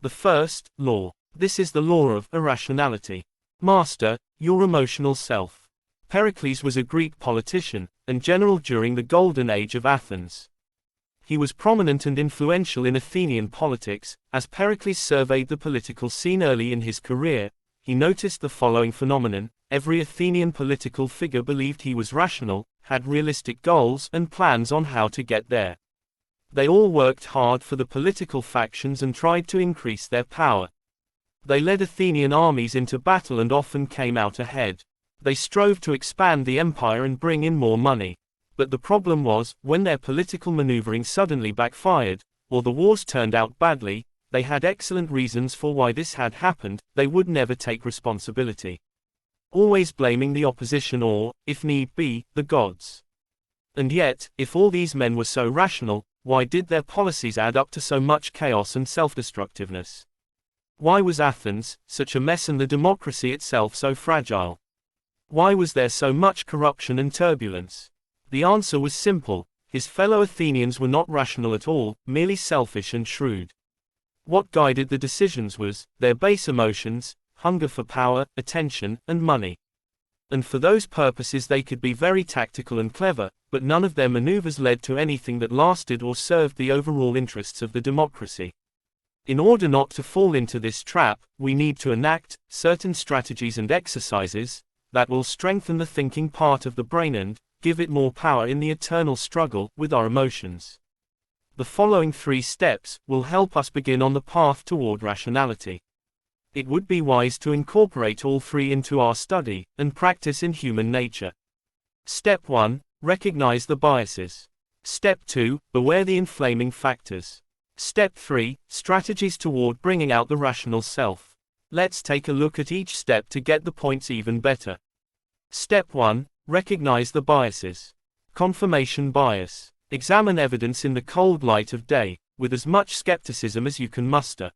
The first, law. This is the law of irrationality. Master, your emotional self. Pericles was a Greek politician and general during the Golden Age of Athens. He was prominent and influential in Athenian politics. As Pericles surveyed the political scene early in his career, he noticed the following phenomenon: every Athenian political figure believed he was rational, had realistic goals and plans on how to get there. They all worked hard for the political factions and tried to increase their power. They led Athenian armies into battle and often came out ahead. They strove to expand the empire and bring in more money. But the problem was, when their political maneuvering suddenly backfired, or the wars turned out badly, they had excellent reasons for why this had happened. They would never take responsibility, always blaming the opposition or, if need be, the gods. And yet, if all these men were so rational, why did their policies add up to so much chaos and self-destructiveness? Why was Athens such a mess and the democracy itself so fragile? Why was there so much corruption and turbulence? The answer was simple: his fellow Athenians were not rational at all, merely selfish and shrewd. What guided the decisions was their base emotions, hunger for power, attention, and money. And for those purposes they could be very tactical and clever, but none of their maneuvers led to anything that lasted or served the overall interests of the democracy. In order not to fall into this trap, we need to enact certain strategies and exercises that will strengthen the thinking part of the brain and give it more power in the eternal struggle with our emotions. The following 3 steps will help us begin on the path toward rationality. It would be wise to incorporate all 3 into our study and practice in human nature. Step 1. Recognize the biases. Step 2. Beware the inflaming factors. Step 3. Strategies toward bringing out the rational self. Let's take a look at each step to get the points even better. Step 1. Recognize the biases. Confirmation bias. Examine evidence in the cold light of day, with as much skepticism as you can muster.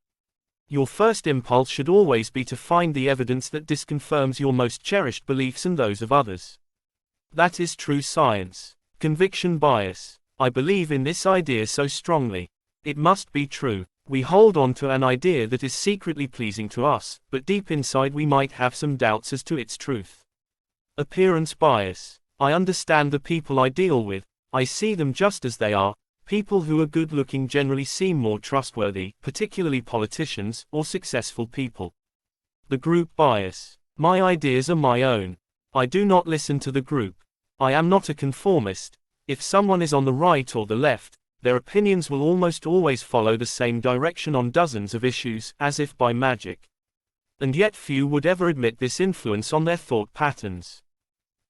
Your first impulse should always be to find the evidence that disconfirms your most cherished beliefs and those of others. That is true science. Conviction bias. I believe in this idea so strongly. It must be true. We hold on to an idea that is secretly pleasing to us, but deep inside we might have some doubts as to its truth. Appearance bias. I understand the people I deal with. I see them just as they are. People who are good-looking generally seem more trustworthy, particularly politicians or successful people. The group bias. My ideas are my own. I do not listen to the group. I am not a conformist. If someone is on the right or the left, their opinions will almost always follow the same direction on dozens of issues, as if by magic. And yet few would ever admit this influence on their thought patterns.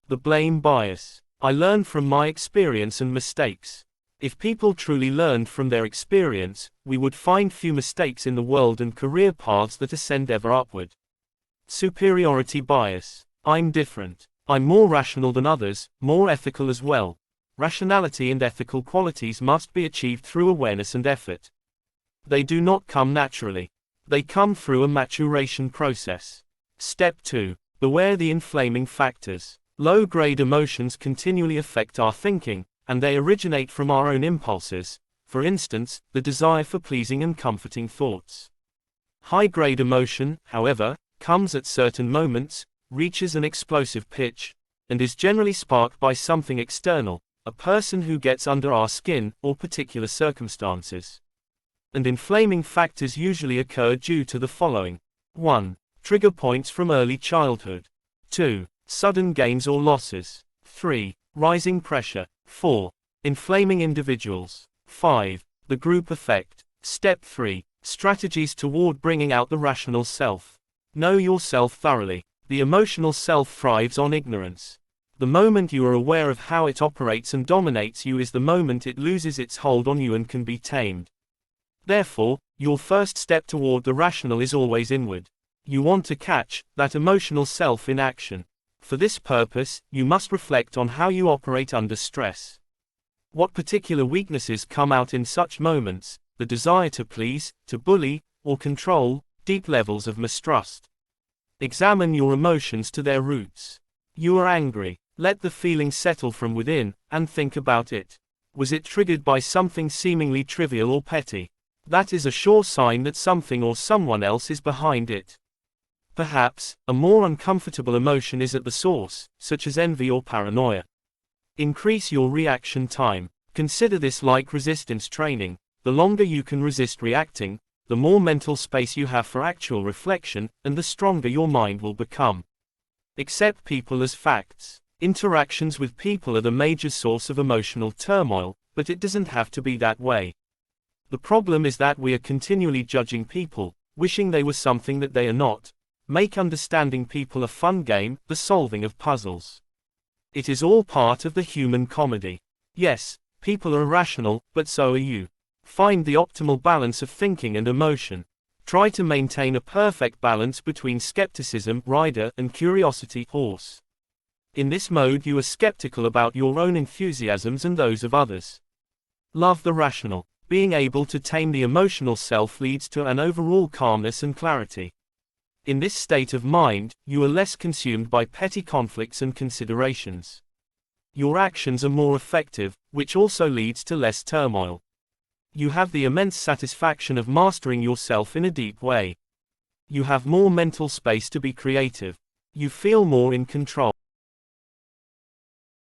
The blame bias. I learn from my experience and mistakes. If people truly learned from their experience, we would find few mistakes in the world and career paths that ascend ever upward. Superiority bias. I'm different. I'm more rational than others, more ethical as well. Rationality and ethical qualities must be achieved through awareness and effort. They do not come naturally. They come through a maturation process. Step 2. Beware the inflaming factors. Low-grade emotions continually affect our thinking, and they originate from our own impulses, for instance, the desire for pleasing and comforting thoughts. High-grade emotion, however, comes at certain moments, reaches an explosive pitch, and is generally sparked by something external, a person who gets under our skin, or particular circumstances. And inflaming factors usually occur due to the following. 1. Trigger points from early childhood. 2. Sudden gains or losses. 3. Rising pressure. 4. Inflaming individuals. 5. The group effect. Step 3. Strategies toward bringing out the rational self. Know yourself thoroughly. The emotional self thrives on ignorance. The moment you are aware of how it operates and dominates you is the moment it loses its hold on you and can be tamed. Therefore, your first step toward the rational is always inward. You want to catch that emotional self in action. For this purpose, you must reflect on how you operate under stress. What particular weaknesses come out in such moments: the desire to please, to bully, or control, deep levels of mistrust. Examine your emotions to their roots. You are angry. Let the feeling settle from within, and think about it. Was it triggered by something seemingly trivial or petty? That is a sure sign that something or someone else is behind it. Perhaps, a more uncomfortable emotion is at the source, such as envy or paranoia. Increase your reaction time. Consider this like resistance training. The longer you can resist reacting, the more mental space you have for actual reflection, and the stronger your mind will become. Accept people as facts. Interactions with people are the major source of emotional turmoil, but it doesn't have to be that way. The problem is that we are continually judging people, wishing they were something that they are not. Make understanding people a fun game, the solving of puzzles. It is all part of the human comedy. Yes, people are irrational, but so are you. Find the optimal balance of thinking and emotion. Try to maintain a perfect balance between skepticism, rider, and curiosity, horse. In this mode you are skeptical about your own enthusiasms and those of others. Love the rational. Being able to tame the emotional self leads to an overall calmness and clarity. In this state of mind, you are less consumed by petty conflicts and considerations. Your actions are more effective, which also leads to less turmoil. You have the immense satisfaction of mastering yourself in a deep way. You have more mental space to be creative. You feel more in control.